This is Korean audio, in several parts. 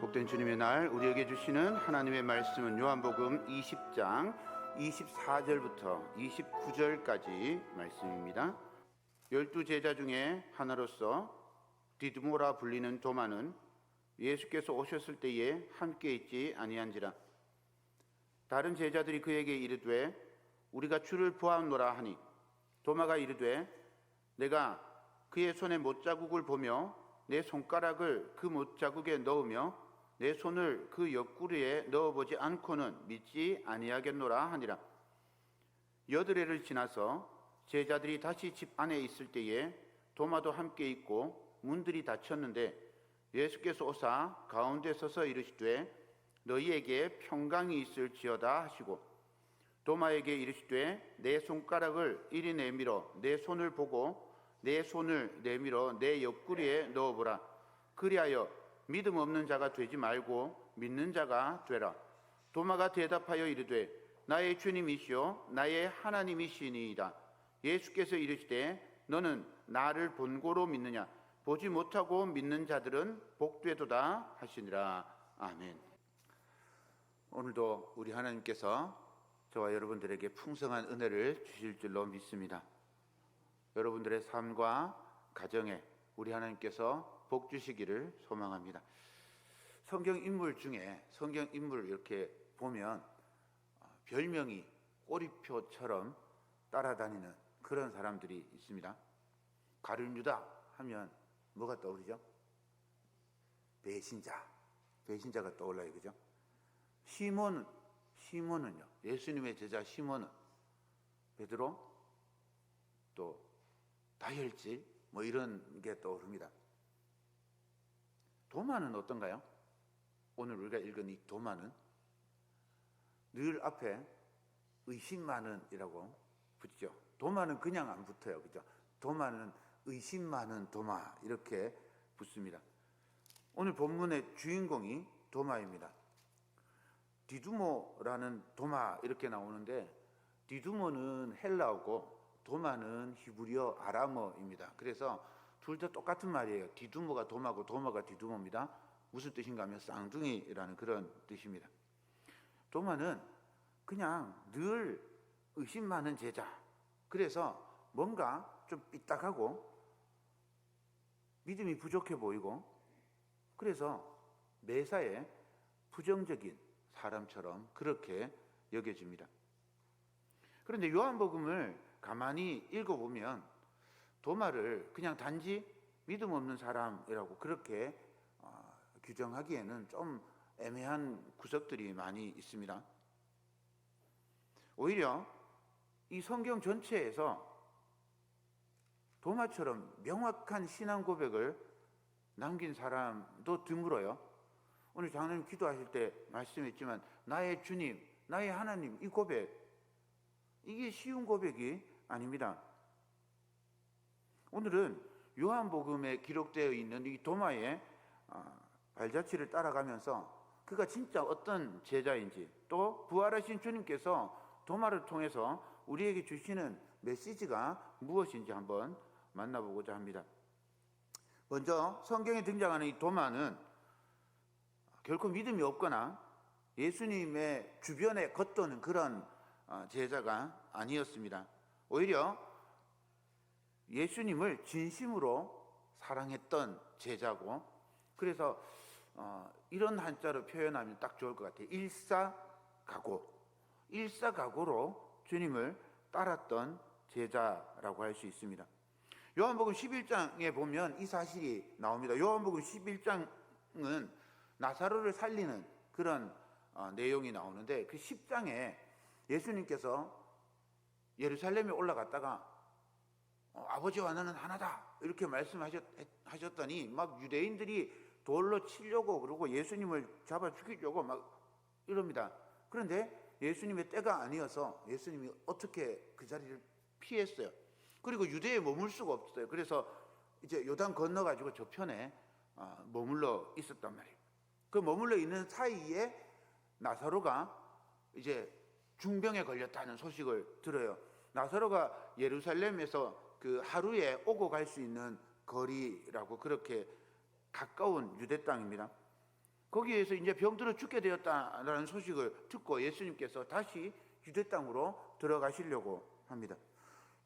복된 주님의 날 우리에게 주시는 하나님의 말씀은 요한복음 20장 24절부터 29절까지 말씀입니다. 12제자 중에 하나로서 디두모라 불리는 도마는 예수께서 오셨을 때에 함께 있지 아니한지라. 다른 제자들이 그에게 이르되 우리가 주를 보았노라 하니 도마가 이르되 내가 그의 손에 못자국을 보며 내 손가락을 그 못자국에 넣으며 내 손을 그 옆구리에 넣어보지 않고는 믿지 아니하겠노라 하니라. 여드레를 지나서 제자들이 다시 집 안에 있을 때에 도마도 함께 있고 문들이 닫혔는데 예수께서 오사 가운데 서서 이르시되 너희에게 평강이 있을지어다 하시고 도마에게 이르시되 내 손가락을 이리 내밀어 내 손을 보고 내 손을 내밀어 내 옆구리에 넣어보라. 그리하여 믿음 없는 자가 되지 말고 믿는 자가 되라. 도마가 대답하여 이르되 나의 주님이시요 나의 하나님이시니이다. 예수께서 이르시되 너는 나를 본고로 믿느냐? 보지 못하고 믿는 자들은 복되도다 하시니라. 아멘. 오늘도 우리 하나님께서 저와 여러분들에게 풍성한 은혜를 주실 줄로 믿습니다. 여러분들의 삶과 가정에 우리 하나님께서 복 주시기를 소망합니다. 성경 인물 중에 성경 인물 이렇게 보면 별명이 꼬리표처럼 따라다니는 그런 사람들이 있습니다. 가룟유다 하면 뭐가 떠오르죠? 배신자가 떠올라요, 그죠? 시몬은요, 예수님의 제자 시몬은 베드로 또 다혈질 뭐 이런 게 떠오릅니다. 도마는 어떤가요? 오늘 우리가 읽은 이 도마는 늘 앞에 의심 많은이라고 붙죠. 도마는 그냥 안 붙어요, 그죠? 도마는 의심 많은 도마 이렇게 붙습니다. 오늘 본문의 주인공이 도마입니다. 디두모라는 도마 이렇게 나오는데 디두모는 헬라어고 도마는 히브리어 아람어입니다. 그래서 둘 다 똑같은 말이에요. 디두모가 도마고 도마가 디두모입니다. 무슨 뜻인가 하면 쌍둥이라는 그런 뜻입니다. 도마는 그냥 늘 의심 많은 제자. 그래서 뭔가 좀 삐딱하고 믿음이 부족해 보이고 그래서 매사에 부정적인 사람처럼 그렇게 여겨집니다. 그런데 요한복음을 가만히 읽어보면 도마를 그냥 단지 믿음 없는 사람이라고 그렇게 규정하기에는 좀 애매한 구석들이 많이 있습니다. 오히려 이 성경 전체에서 도마처럼 명확한 신앙 고백을 남긴 사람도 드물어요. 오늘 장로님 기도하실 때 말씀했지만 나의 주님, 나의 하나님 이 고백 이게 쉬운 고백이 아닙니다. 오늘은 요한복음에 기록되어 있는 이 도마의 발자취를 따라가면서 그가 진짜 어떤 제자인지 또 부활하신 주님께서 도마를 통해서 우리에게 주시는 메시지가 무엇인지 한번 만나보고자 합니다. 먼저 성경에 등장하는 이 도마는 결코 믿음이 없거나 예수님의 주변에 겉도는 그런 제자가 아니었습니다. 오히려 예수님을 진심으로 사랑했던 제자고 그래서 이런 한자로 표현하면 딱 좋을 것 같아요. 일사각오로 주님을 따랐던 제자라고 할 수 있습니다. 요한복음 11장에 보면 이 사실이 나옵니다. 요한복음 11장은 나사로를 살리는 그런 내용이 나오는데 그 10장에 예수님께서 예루살렘에 올라갔다가 아버지와 나는 하나다 이렇게 말씀하셨더니 막 유대인들이 돌로 치려고 그러고 예수님을 잡아 죽이려고 막 이럽니다. 그런데 예수님의 때가 아니어서 예수님이 어떻게 그 자리를 피했어요. 그리고 유대에 머물 수가 없어요. 그래서 이제 요단 건너가지고 저편에 머물러 있었단 말이에요. 그 머물러 있는 사이에 나사로가 이제 중병에 걸렸다는 소식을 들어요. 나사로가 예루살렘에서 그 하루에 오고 갈 수 있는 거리라고 그렇게 가까운 유대 땅입니다. 거기에서 이제 병들어 죽게 되었다라는 소식을 듣고 예수님께서 다시 유대 땅으로 들어가시려고 합니다.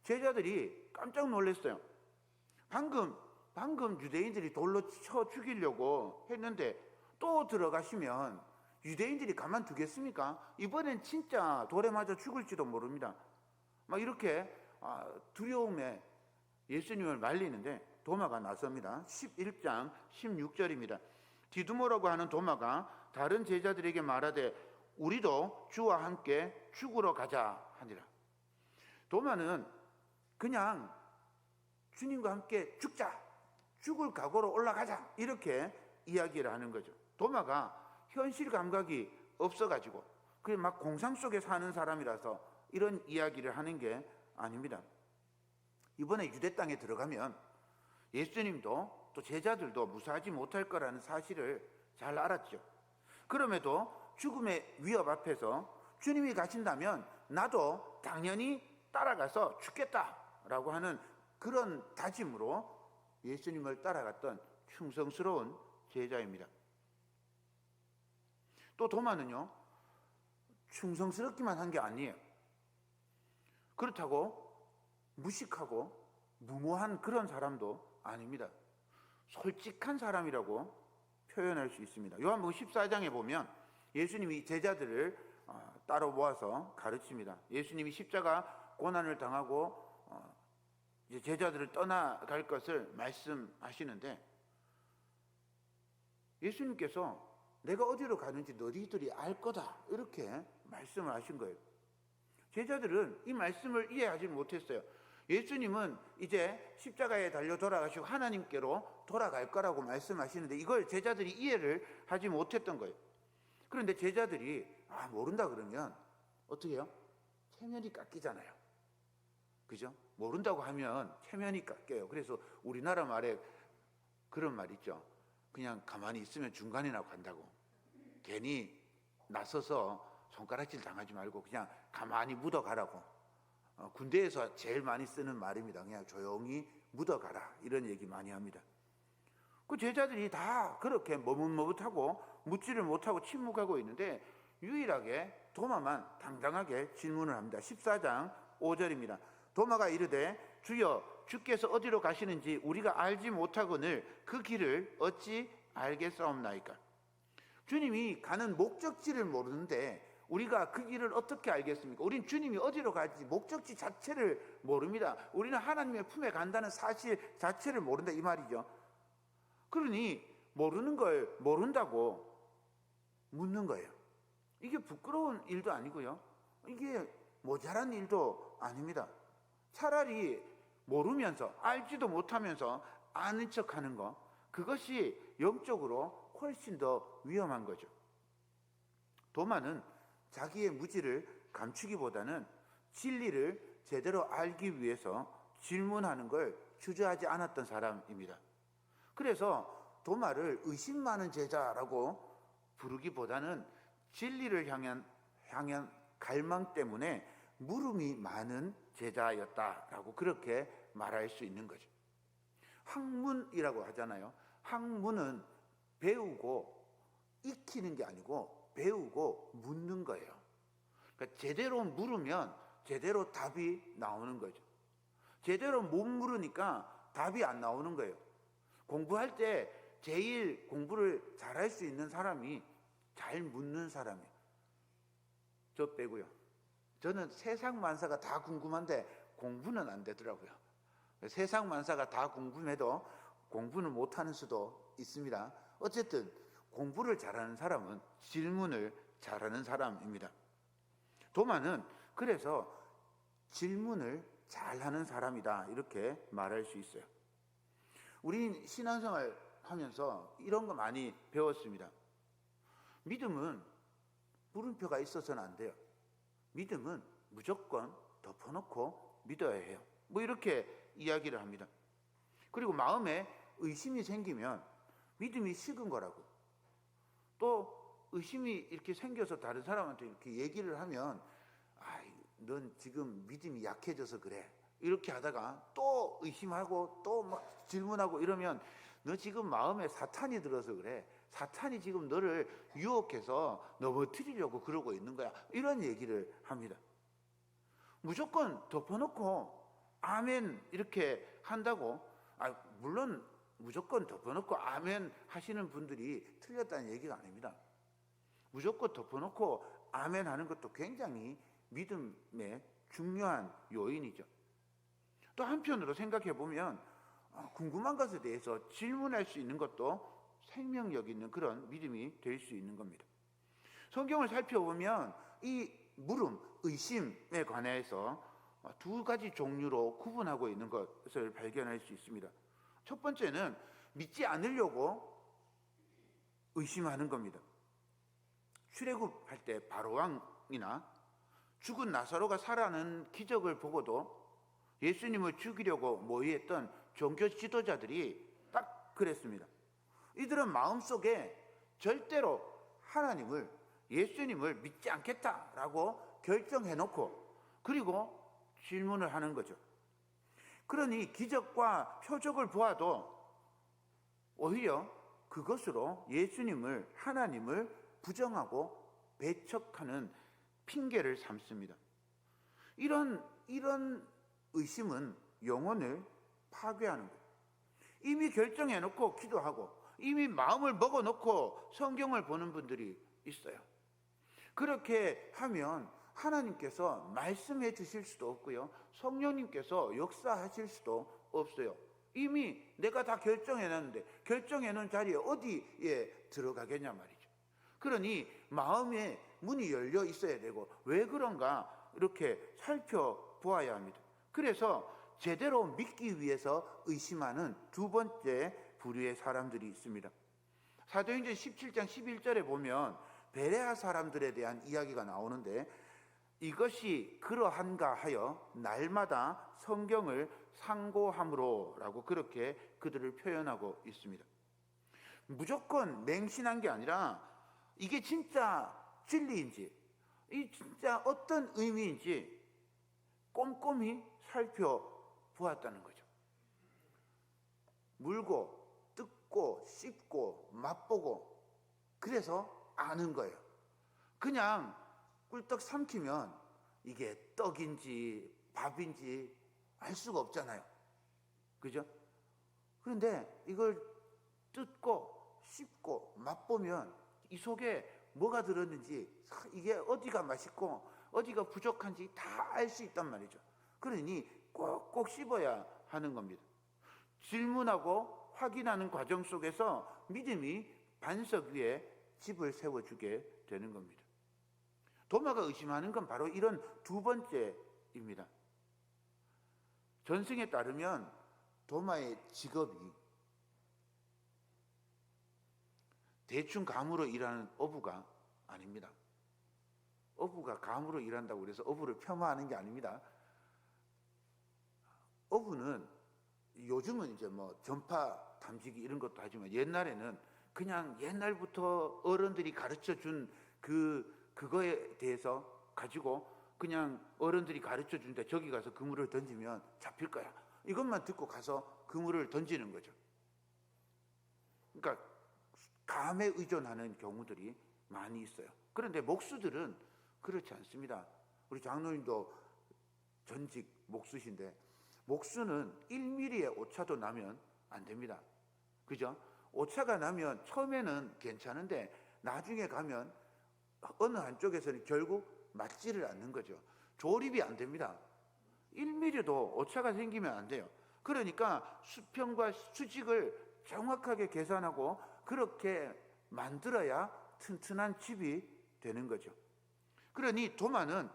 제자들이 깜짝 놀랐어요. 방금 유대인들이 돌로 쳐 죽이려고 했는데 또 들어가시면 유대인들이 가만두겠습니까? 이번엔 진짜 돌에 맞아 죽을지도 모릅니다. 막 이렇게 두려움에 예수님을 말리는데 도마가 나섭니다. 11장 16절입니다. 디두모라고 하는 도마가 다른 제자들에게 말하되 우리도 주와 함께 죽으러 가자 하니라. 도마는 그냥 주님과 함께 죽을 각오로 올라가자 이렇게 이야기를 하는 거죠. 도마가 현실 감각이 없어가지고 그게 막 공상 속에 사는 사람이라서 이런 이야기를 하는 게 아닙니다. 이번에 유대 땅에 들어가면 예수님도 또 제자들도 무사하지 못할 거라는 사실을 잘 알았죠. 그럼에도 죽음의 위협 앞에서 주님이 가신다면 나도 당연히 따라가서 죽겠다라고 하는 그런 다짐으로 예수님을 따라갔던 충성스러운 제자입니다. 또 도마는요, 충성스럽기만 한 게 아니에요. 그렇다고 무식하고 무모한 그런 사람도 아닙니다. 솔직한 사람이라고 표현할 수 있습니다. 요한복음 14장에 보면 예수님이 제자들을 따로 모아서 가르칩니다. 예수님이 십자가 고난을 당하고 이제 제자들을 떠나갈 것을 말씀하시는데 예수님께서 내가 어디로 가는지 너희들이 알 거다 이렇게 말씀을 하신 거예요. 제자들은 이 말씀을 이해하지 못했어요. 예수님은 이제 십자가에 달려 돌아가시고 하나님께로 돌아갈 거라고 말씀하시는데 이걸 제자들이 이해를 하지 못했던 거예요. 그런데 제자들이 모른다 그러면 어떻게 해요? 체면이 깎이잖아요. 그죠? 모른다고 하면 체면이 깎여요. 그래서 우리나라 말에 그런 말 있죠. 그냥 가만히 있으면 중간이나 간다고. 괜히 나서서 손가락질 당하지 말고 그냥 가만히 묻어가라고. 군대에서 제일 많이 쓰는 말입니다. 그냥 조용히 묻어가라 이런 얘기 많이 합니다. 그 제자들이 다 그렇게 머뭇머뭇하고 묻지를 못하고 침묵하고 있는데 유일하게 도마만 당당하게 질문을 합니다. 14장 5절입니다. 도마가 이르되 주여 주께서 어디로 가시는지 우리가 알지 못하거늘 그 길을 어찌 알겠사옵나이까. 주님이 가는 목적지를 모르는데 우리가 그 길을 어떻게 알겠습니까? 우린 주님이 어디로 갈지 목적지 자체를 모릅니다. 우리는 하나님의 품에 간다는 사실 자체를 모른다 이 말이죠. 그러니 모르는 걸 모른다고 묻는 거예요. 이게 부끄러운 일도 아니고요. 이게 모자란 일도 아닙니다. 차라리 모르면서 알지도 못하면서 아는 척하는 거 그것이 영적으로 훨씬 더 위험한 거죠. 도마는 자기의 무지를 감추기보다는 진리를 제대로 알기 위해서 질문하는 걸 주저하지 않았던 사람입니다. 그래서 도마를 의심 많은 제자라고 부르기보다는 진리를 향한 갈망 때문에 물음이 많은 제자였다라고 그렇게 말할 수 있는 거죠. 학문이라고 하잖아요. 학문은 배우고 익히는 게 아니고 배우고 묻는 거예요. 그러니까 제대로 물으면 제대로 답이 나오는 거죠. 제대로 못 물으니까 답이 안 나오는 거예요. 공부할 때 제일 공부를 잘할 수 있는 사람이 잘 묻는 사람이에요. 저 빼고요. 저는 세상 만사가 다 궁금한데 공부는 안 되더라고요. 세상 만사가 다 궁금해도 공부는 못하는 수도 있습니다. 어쨌든 공부를 잘하는 사람은 질문을 잘하는 사람입니다. 도마는 그래서 질문을 잘하는 사람이다 이렇게 말할 수 있어요. 우린 신앙생활 하면서 이런 거 많이 배웠습니다. 믿음은 물음표가 있어서는 안 돼요. 믿음은 무조건 덮어놓고 믿어야 해요. 뭐 이렇게 이야기를 합니다. 그리고 마음에 의심이 생기면 믿음이 식은 거라고. 또 의심이 이렇게 생겨서 다른 사람한테 이렇게 얘기를 하면 넌 지금 믿음이 약해져서 그래. 이렇게 하다가 또 의심하고 또 막 질문하고 이러면 너 지금 마음에 사탄이 들어서 그래. 사탄이 지금 너를 유혹해서 넘어뜨리려고 그러고 있는 거야. 이런 얘기를 합니다. 무조건 덮어놓고 아멘 이렇게 한다고, 물론 무조건 덮어놓고 아멘 하시는 분들이 틀렸다는 얘기가 아닙니다. 무조건 덮어놓고 아멘 하는 것도 굉장히 믿음의 중요한 요인이죠. 또 한편으로 생각해 보면 궁금한 것에 대해서 질문할 수 있는 것도 생명력 있는 그런 믿음이 될 수 있는 겁니다. 성경을 살펴보면 이 물음, 의심에 관해서 두 가지 종류로 구분하고 있는 것을 발견할 수 있습니다. 첫 번째는 믿지 않으려고 의심하는 겁니다. 출애굽할 때 바로왕이나 죽은 나사로가 살아나는 기적을 보고도 예수님을 죽이려고 모의했던 종교 지도자들이 딱 그랬습니다. 이들은 마음속에 절대로 하나님을, 예수님을 믿지 않겠다라고 결정해놓고 그리고 질문을 하는 거죠. 그러니 기적과 표적을 보아도 오히려 그것으로 예수님을, 하나님을 부정하고 배척하는 핑계를 삼습니다. 이런 의심은 영혼을 파괴하는 거예요. 이미 결정해놓고 기도하고 이미 마음을 먹어놓고 성경을 보는 분들이 있어요. 그렇게 하면 하나님께서 말씀해 주실 수도 없고요, 성령님께서 역사하실 수도 없어요. 이미 내가 다 결정해놨는데 결정해놓은 자리에 어디에 들어가겠냐 말이죠. 그러니 마음에 문이 열려 있어야 되고, 왜 그런가 이렇게 살펴보아야 합니다. 그래서 제대로 믿기 위해서 의심하는 두 번째 부류의 사람들이 있습니다. 사도행전 17장 11절에 보면 베레아 사람들에 대한 이야기가 나오는데, 이것이 그러한가 하여 날마다 성경을 상고함으로 라고 그렇게 그들을 표현하고 있습니다. 무조건 맹신한 게 아니라 이게 진짜 진리인지, 이 진짜 어떤 의미인지 꼼꼼히 살펴보았다는 거죠. 물고 뜯고 씹고 맛보고 그래서 아는 거예요. 그냥 꿀떡 삼키면 이게 떡인지 밥인지 알 수가 없잖아요. 그죠? 그런데 이걸 뜯고 씹고 맛보면 이 속에 뭐가 들었는지, 이게 어디가 맛있고 어디가 부족한지 다 알 수 있단 말이죠. 그러니 꼭꼭 씹어야 하는 겁니다. 질문하고 확인하는 과정 속에서 믿음이 반석 위에 집을 세워주게 되는 겁니다. 도마가 의심하는 건 바로 이런 두 번째입니다. 전승에 따르면 도마의 직업이 대충 감으로 일하는 어부가 아닙니다. 어부가 감으로 일한다고 그래서 어부를 폄하하는 게 아닙니다. 어부는 요즘은 이제 뭐 전파 탐지기 이런 것도 하지만 옛날에는 그냥 옛날부터 어른들이 가르쳐 준 그거에 대해서 가지고 그냥 어른들이 가르쳐 준데 저기 가서 그물을 던지면 잡힐 거야, 이것만 듣고 가서 그물을 던지는 거죠. 그러니까 감에 의존하는 경우들이 많이 있어요. 그런데 목수들은 그렇지 않습니다. 우리 장로님도 전직 목수신데, 목수는 1mm의 오차도 나면 안 됩니다. 그죠? 오차가 나면 처음에는 괜찮은데 나중에 가면 어느 한쪽에서는 결국 맞지를 않는 거죠. 조립이 안 됩니다. 1mm도 오차가 생기면 안 돼요. 그러니까 수평과 수직을 정확하게 계산하고 그렇게 만들어야 튼튼한 집이 되는 거죠. 그러니 도마는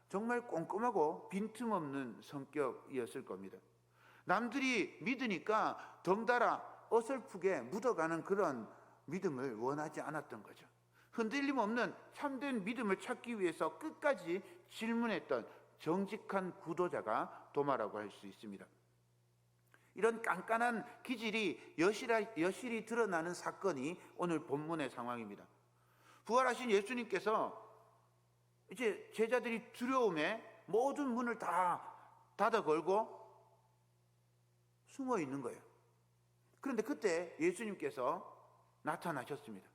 정말 꼼꼼하고 빈틈없는 성격이었을 겁니다. 남들이 믿으니까 덩달아 어설프게 묻어가는 그런 믿음을 원하지 않았던 거죠. 흔들림 없는 참된 믿음을 찾기 위해서 끝까지 질문했던 정직한 구도자가 도마라고 할 수 있습니다. 이런 깐깐한 기질이 여실히 드러나는 사건이 오늘 본문의 상황입니다. 부활하신 예수님께서 이제 제자들이 두려움에 모든 문을 다 닫아 걸고 숨어 있는 거예요. 그런데 그때 예수님께서 나타나셨습니다.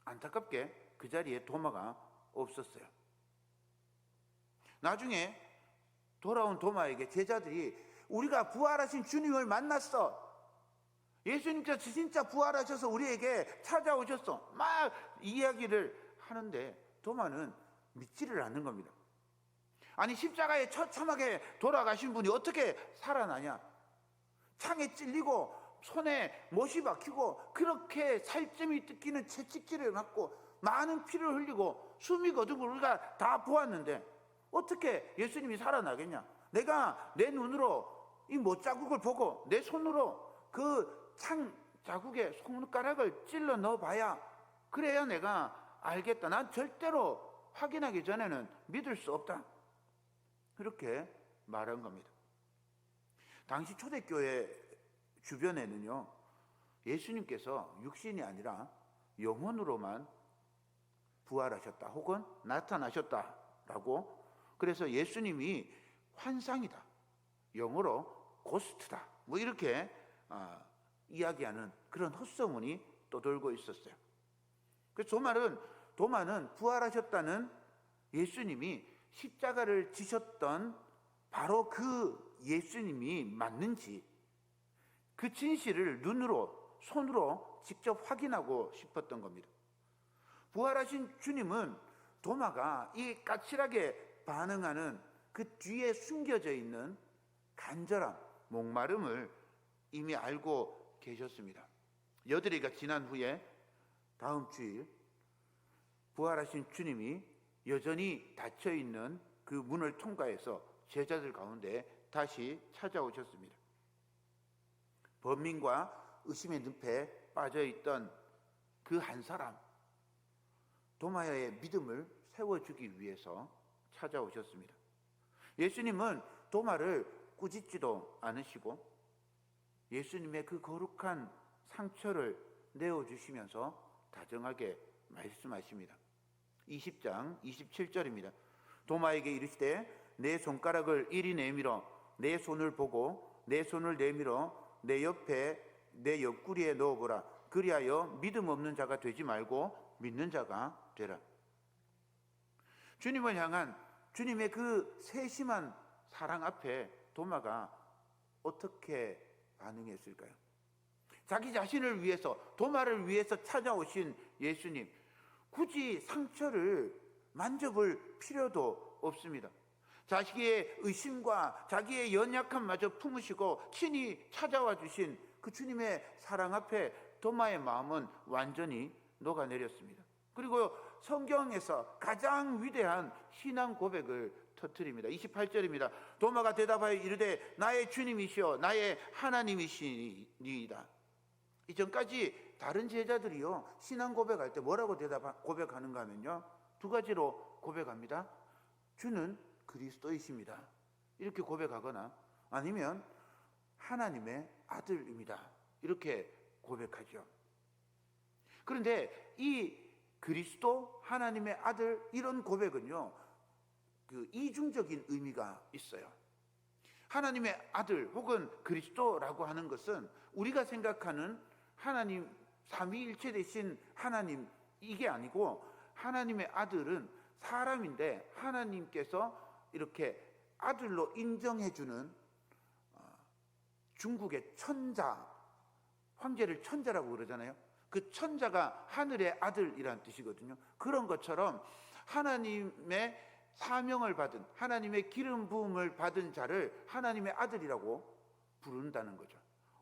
안타깝게 그 자리에 도마가 없었어요. 나중에 돌아온 도마에게 제자들이 우리가 부활하신 주님을 만났어. 예수님께서 진짜 부활하셔서 우리에게 찾아오셨어. 막 이야기를 하는데 도마는 믿지를 않는 겁니다. 아니 십자가에 처참하게 돌아가신 분이 어떻게 살아나냐? 창에 찔리고 손에 못이 박히고 그렇게 살점이 뜯기는 채찍질을 맞고 많은 피를 흘리고 숨이 거두고 우리가 다 보았는데 어떻게 예수님이 살아나겠냐? 내가 내 눈으로 이 못자국을 보고 내 손으로 그 창 자국에 손가락을 찔러 넣어봐야 그래야 내가 알겠다. 난 절대로 확인하기 전에는 믿을 수 없다. 그렇게 말한 겁니다. 당시 초대교회 주변에는요, 예수님께서 육신이 아니라 영혼으로만 부활하셨다 혹은 나타나셨다라고, 그래서 예수님이 환상이다, 영어로 고스트다, 뭐 이렇게 이야기하는 그런 헛소문이 떠돌고 있었어요. 그래서 도마는 부활하셨다는 예수님이 십자가를 지셨던 바로 그 예수님이 맞는지 그 진실을 눈으로 손으로 직접 확인하고 싶었던 겁니다. 부활하신 주님은 도마가 이 까칠하게 반응하는 그 뒤에 숨겨져 있는 간절함, 목마름을 이미 알고 계셨습니다. 여드레가 지난 후에 다음 주일 부활하신 주님이 여전히 닫혀있는 그 문을 통과해서 제자들 가운데 다시 찾아오셨습니다. 번민과 의심의 늪에 빠져있던 그 한 사람, 도마의 믿음을 세워주기 위해서 찾아오셨습니다. 예수님은 도마를 꾸짖지도 않으시고 예수님의 그 거룩한 상처를 내어주시면서 다정하게 말씀하십니다. 20장 27절입니다. 도마에게 이르시되 내 손가락을 이리 내밀어 내 손을 보고 내 손을 내밀어 내 옆에 내 옆구리에 넣어보라. 그리하여 믿음 없는 자가 되지 말고 믿는 자가 되라. 주님을 향한 주님의 그 세심한 사랑 앞에 도마가 어떻게 반응했을까요? 자기 자신을 위해서, 도마를 위해서 찾아오신 예수님, 굳이 상처를 만져볼 필요도 없습니다. 자기의 의심과 자기의 연약함마저 품으시고 친히 찾아와 주신 그 주님의 사랑 앞에 도마의 마음은 완전히 녹아내렸습니다. 그리고 성경에서 가장 위대한 신앙 고백을 터뜨립니다. 28절입니다. 도마가 대답하여 이르되 나의 주님이시여 나의 하나님이시니이다. 이전까지 다른 제자들이요 신앙 고백할 때 뭐라고 고백하는가 하면요, 두 가지로 고백합니다. 주는 그리스도이십니다, 이렇게 고백하거나 아니면 하나님의 아들입니다, 이렇게 고백하죠. 그런데 이 그리스도, 하나님의 아들, 이런 고백은요 그 이중적인 의미가 있어요. 하나님의 아들 혹은 그리스도라고 하는 것은 우리가 생각하는 하나님, 삼위일체 되신 하나님, 이게 아니고 하나님의 아들은 사람인데 하나님께서 이렇게 아들로 인정해주는 중국의 천자, 황제를 천자라고 그러잖아요. 그 천자가 하늘의 아들이라는 뜻이거든요. 그런 것처럼 하나님의 사명을 받은, 하나님의 기름 부음을 받은 자를 하나님의 아들이라고 부른다는 거죠.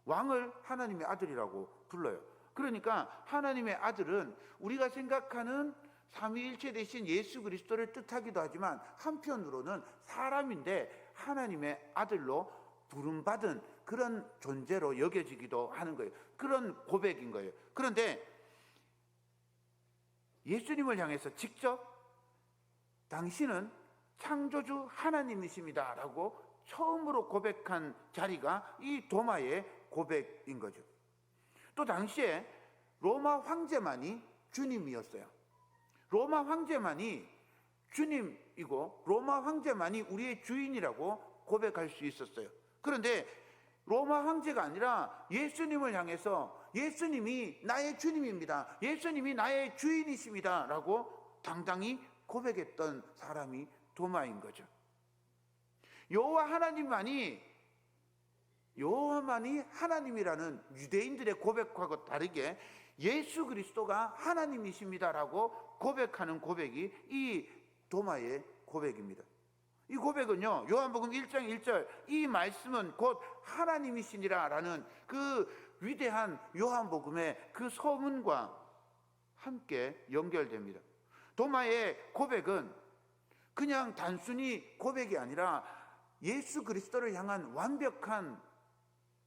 왕을 하나님의 아들이라고 불러요. 그러니까 하나님의 아들은 우리가 생각하는 삼위일체 되신 예수 그리스도를 뜻하기도 하지만 한편으로는 사람인데 하나님의 아들로 부름받은 그런 존재로 여겨지기도 하는 거예요. 그런 고백인 거예요. 그런데 예수님을 향해서 직접 당신은 창조주 하나님이십니다 라고 처음으로 고백한 자리가 이 도마의 고백인 거죠. 또 당시에 로마 황제만이 주님이었어요. 로마 황제만이 주님이고 로마 황제만이 우리의 주인이라고 고백할 수 있었어요. 그런데 로마 황제가 아니라 예수님을 향해서 예수님이 나의 주님입니다, 예수님이 나의 주인이십니다 라고 당당히 고백했던 사람이 도마인 거죠. 여호와 하나님만이 하나님이라는 유대인들의 고백하고 다르게 예수 그리스도가 하나님이십니다라고 고백하는 고백이 이 도마의 고백입니다. 이 고백은요, 요한복음 1장 1절, 이 말씀은 곧 하나님이시니라라는 그 위대한 요한복음의 그 소문과 함께 연결됩니다. 도마의 고백은 그냥 단순히 고백이 아니라 예수 그리스도를 향한 완벽한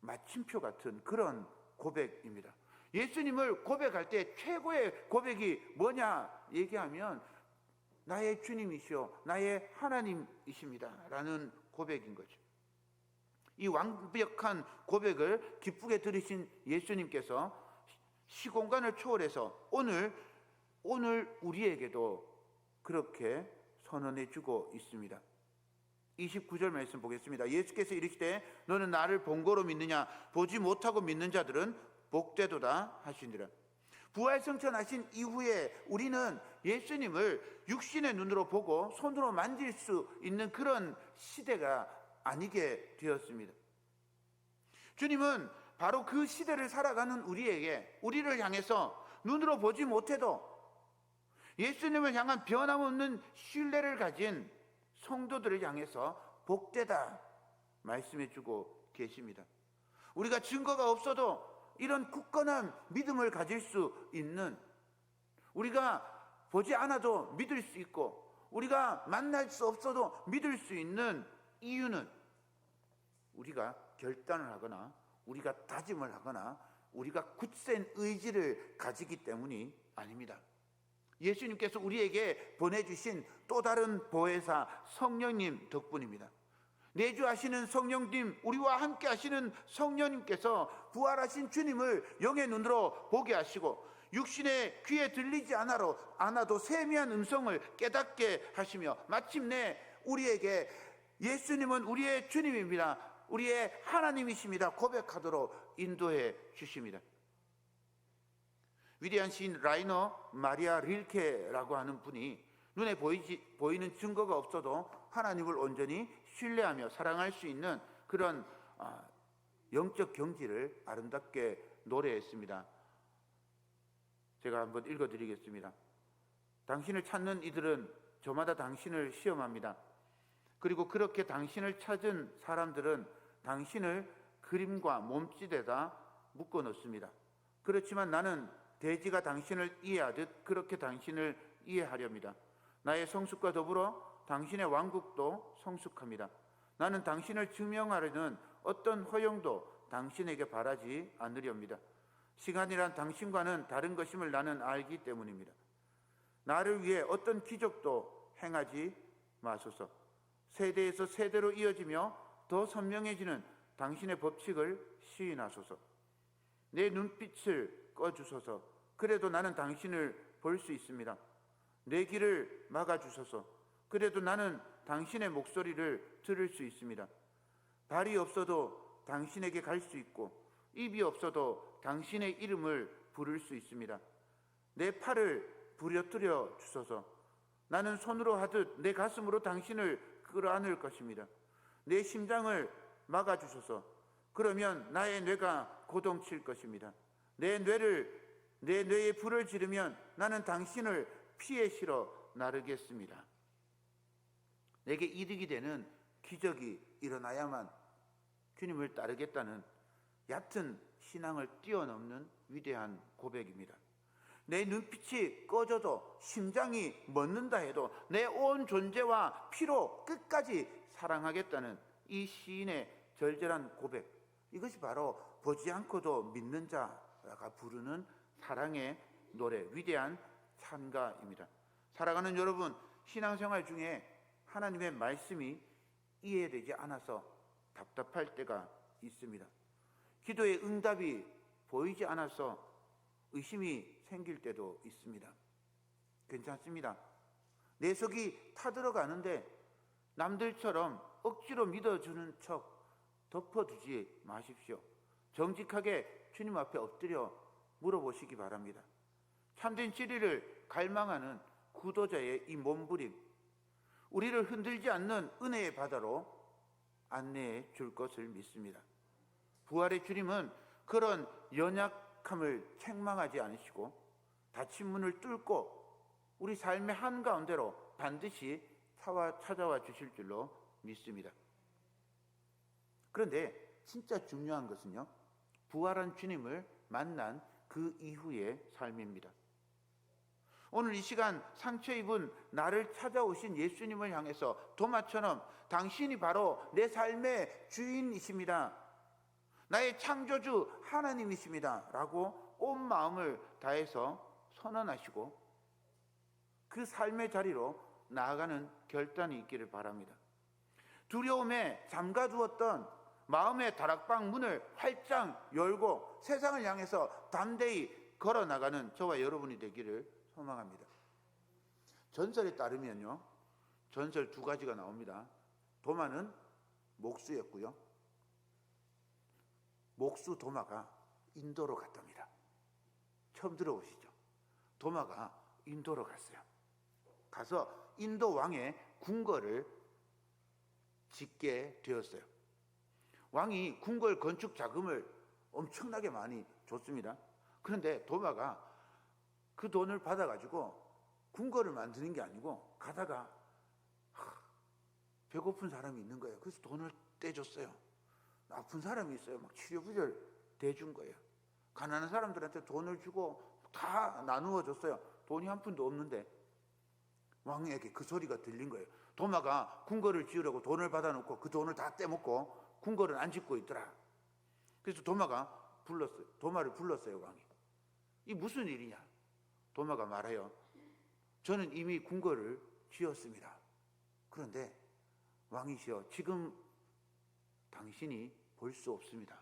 마침표 같은 그런 고백입니다. 예수님을 고백할 때 최고의 고백이 뭐냐 얘기하면 나의 주님이시오, 나의 하나님이십니다 라는 고백인 거죠. 이 완벽한 고백을 기쁘게 들으신 예수님께서 시공간을 초월해서 오늘 우리에게도 그렇게 선언해 주고 있습니다. 29절 말씀 보겠습니다. 예수께서 이르시되 너는 나를 본고로 믿느냐, 보지 못하고 믿는 자들은 복되도다 하시니라. 부활승천하신 이후에 우리는 예수님을 육신의 눈으로 보고 손으로 만질 수 있는 그런 시대가 아니게 되었습니다. 주님은 바로 그 시대를 살아가는 우리를 향해서 눈으로 보지 못해도 예수님을 향한 변함없는 신뢰를 가진 성도들을 향해서 복되다 말씀해 주고 계십니다. 우리가 증거가 없어도 이런 굳건한 믿음을 가질 수 있는, 우리가 보지 않아도 믿을 수 있고 우리가 만날 수 없어도 믿을 수 있는 이유는 우리가 결단을 하거나 우리가 다짐을 하거나 우리가 굳센 의지를 가지기 때문이 아닙니다. 예수님께서 우리에게 보내주신 또 다른 보혜사 성령님 덕분입니다. 내주하시는 성령님, 우리와 함께 하시는 성령님께서 부활하신 주님을 영의 눈으로 보게 하시고 육신의 귀에 들리지 않아도 세미한 음성을 깨닫게 하시며 마침내 우리에게 예수님은 우리의 주님입니다, 우리의 하나님이십니다 고백하도록 인도해 주십니다. 위대한 시인 라이너 마리아 릴케라고 하는 분이 눈에 보이는 증거가 없어도 하나님을 온전히 신뢰하며 사랑할 수 있는 그런 영적 경지를 아름답게 노래했습니다. 제가 한번 읽어드리겠습니다. 당신을 찾는 이들은 저마다 당신을 시험합니다. 그리고 그렇게 당신을 찾은 사람들은 당신을 그림과 몸짓에다 묶어 놓습니다. 그렇지만 나는 돼지가 당신을 이해하듯 그렇게 당신을 이해하렵니다. 나의 성숙과 더불어 당신의 왕국도 성숙합니다. 나는 당신을 증명하려는 어떤 허용도 당신에게 바라지 않으렵니다. 시간이란 당신과는 다른 것임을 나는 알기 때문입니다. 나를 위해 어떤 기적도 행하지 마소서. 세대에서 세대로 이어지며 더 선명해지는 당신의 법칙을 시인하소서. 내 눈빛을 꺼주소서. 그래도 나는 당신을 볼 수 있습니다. 내 길을 막아주소서. 그래도 나는 당신의 목소리를 들을 수 있습니다. 발이 없어도 당신에게 갈 수 있고 입이 없어도 당신의 이름을 부를 수 있습니다. 내 팔을 부려뜨려 주소서. 나는 손으로 하듯 내 가슴으로 당신을 끌어안을 것입니다. 내 심장을 막아주소서. 그러면 나의 뇌가 고동칠 것입니다. 내 뇌에 불을 지르면 나는 당신을 피에 실어 나르겠습니다. 내게 이득이 되는 기적이 일어나야만 주님을 따르겠다는 얕은 신앙을 뛰어넘는 위대한 고백입니다. 내 눈빛이 꺼져도 심장이 멎는다 해도 내 온 존재와 피로 끝까지 사랑하겠다는 이 시인의 절절한 고백, 이것이 바로 보지 않고도 믿는 자가 부르는 사랑의 노래, 위대한 찬가입니다. 살아가는 여러분, 신앙생활 중에 하나님의 말씀이 이해되지 않아서 답답할 때가 있습니다. 기도의 응답이 보이지 않아서 의심이 생길 때도 있습니다. 괜찮습니다. 내 속이 타들어가는데 남들처럼 억지로 믿어주는 척 덮어두지 마십시오. 정직하게 주님 앞에 엎드려 물어보시기 바랍니다. 참된 진리를 갈망하는 구도자의 이 몸부림, 우리를 흔들지 않는 은혜의 바다로 안내해 줄 것을 믿습니다. 부활의 주님은 그런 연약함을 책망하지 않으시고 닫힌 문을 뚫고 우리 삶의 한가운데로 반드시 찾아와 주실 줄로 믿습니다. 그런데 진짜 중요한 것은요, 부활한 주님을 만난 그 이후의 삶입니다. 오늘 이 시간 상처 입은 나를 찾아오신 예수님을 향해서 도마처럼 당신이 바로 내 삶의 주인이십니다, 나의 창조주 하나님이십니다 라고 온 마음을 다해서 선언하시고 그 삶의 자리로 나아가는 결단이 있기를 바랍니다. 두려움에 잠가두었던 마음의 다락방 문을 활짝 열고 세상을 향해서 담대히 걸어나가는 저와 여러분이 되기를 소망합니다. 전설에 따르면요, 전설 두 가지가 나옵니다. 도마는 목수였고요, 목수 도마가 인도로 갔답니다. 처음 들어보시죠? 도마가 인도로 갔어요. 가서 인도 왕의 궁궐을 짓게 되었어요. 왕이 궁궐 건축 자금을 엄청나게 많이 줬습니다. 그런데 도마가 그 돈을 받아가지고 궁궐을 만드는 게 아니고 가다가 배고픈 사람이 있는 거예요. 그래서 돈을 떼줬어요. 아픈 사람이 있어요. 막 치료부절 대준 거예요. 가난한 사람들한테 돈을 주고 다 나누어 줬어요. 돈이 한 푼도 없는데 왕에게 그 소리가 들린 거예요. 도마가 궁궐을 지으려고 돈을 받아놓고 그 돈을 다 떼먹고 궁궐을 안 짓고 있더라. 그래서 도마를 불렀어요, 왕이. 이 무슨 일이냐? 도마가 말해요. 저는 이미 궁궐을 지었습니다. 그런데 왕이시여, 지금 당신이 볼 수 없습니다.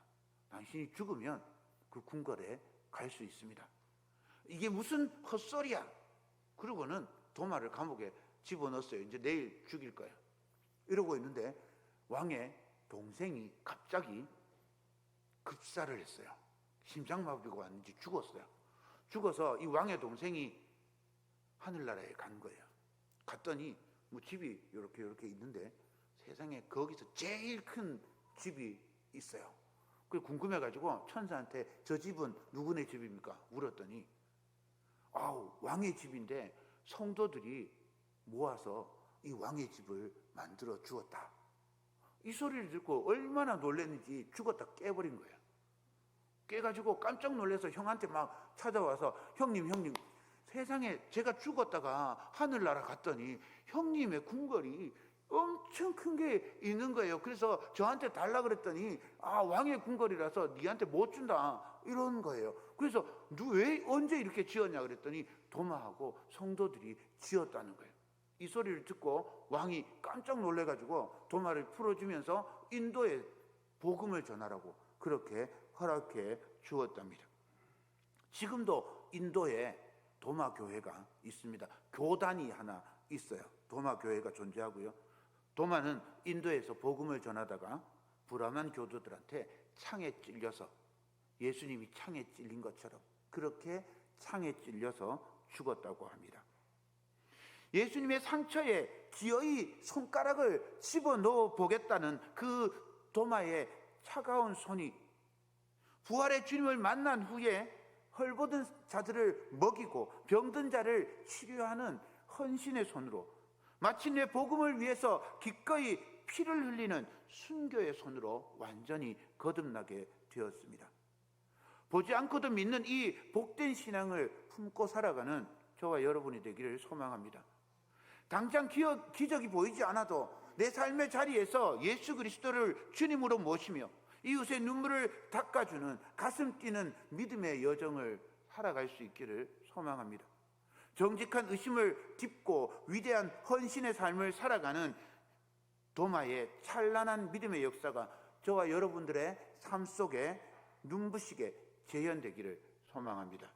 당신이 죽으면 그 궁궐에 갈 수 있습니다. 이게 무슨 헛소리야? 그러고는 도마를 감옥에 집어넣었어요. 이제 내일 죽일 거야. 이러고 있는데 왕의 동생이 갑자기 급사를 했어요. 심장마비가 왔는지 죽었어요. 죽어서 이 왕의 동생이 하늘나라에 간 거예요. 갔더니 뭐 집이 이렇게 있는데 세상에 거기서 제일 큰 집이 있어요. 그래서 궁금해가지고 천사한테 저 집은 누구네 집입니까? 물었더니 왕의 집인데 성도들이 모아서 이 왕의 집을 만들어 주었다. 이 소리를 듣고 얼마나 놀랐는지 죽었다 깨버린 거예요. 깨가지고 깜짝 놀라서 형한테 막 찾아와서 형님 세상에 제가 죽었다가 하늘나라 갔더니 형님의 궁궐이 엄청 큰 게 있는 거예요. 그래서 저한테 달라 그랬더니 왕의 궁궐이라서 니한테 못 준다 이런 거예요. 그래서 왜 언제 이렇게 지었냐 그랬더니 도마하고 성도들이 지었다는 거예요. 이 소리를 듣고 왕이 깜짝 놀래가지고 도마를 풀어주면서 인도에 복음을 전하라고 그렇게 허락해 주었답니다. 지금도 인도에 도마 교회가 있습니다. 교단이 하나 있어요. 도마 교회가 존재하고요. 도마는 인도에서 복음을 전하다가 불암한 교도들한테 창에 찔려서 예수님이 창에 찔린 것처럼 그렇게 창에 찔려서 죽었다고 합니다. 예수님의 상처에 기어이 손가락을 집어넣어 보겠다는 그 도마의 차가운 손이 부활의 주님을 만난 후에 헐벗은 자들을 먹이고 병든 자를 치료하는 헌신의 손으로 마침내 복음을 위해서 기꺼이 피를 흘리는 순교의 손으로 완전히 거듭나게 되었습니다. 보지 않고도 믿는 이 복된 신앙을 품고 살아가는 저와 여러분이 되기를 소망합니다. 당장 기적이 보이지 않아도 내 삶의 자리에서 예수 그리스도를 주님으로 모시며 이웃의 눈물을 닦아주는 가슴 뛰는 믿음의 여정을 살아갈 수 있기를 소망합니다. 정직한 의심을 딛고 위대한 헌신의 삶을 살아가는 도마의 찬란한 믿음의 역사가 저와 여러분들의 삶 속에 눈부시게 재현되기를 소망합니다.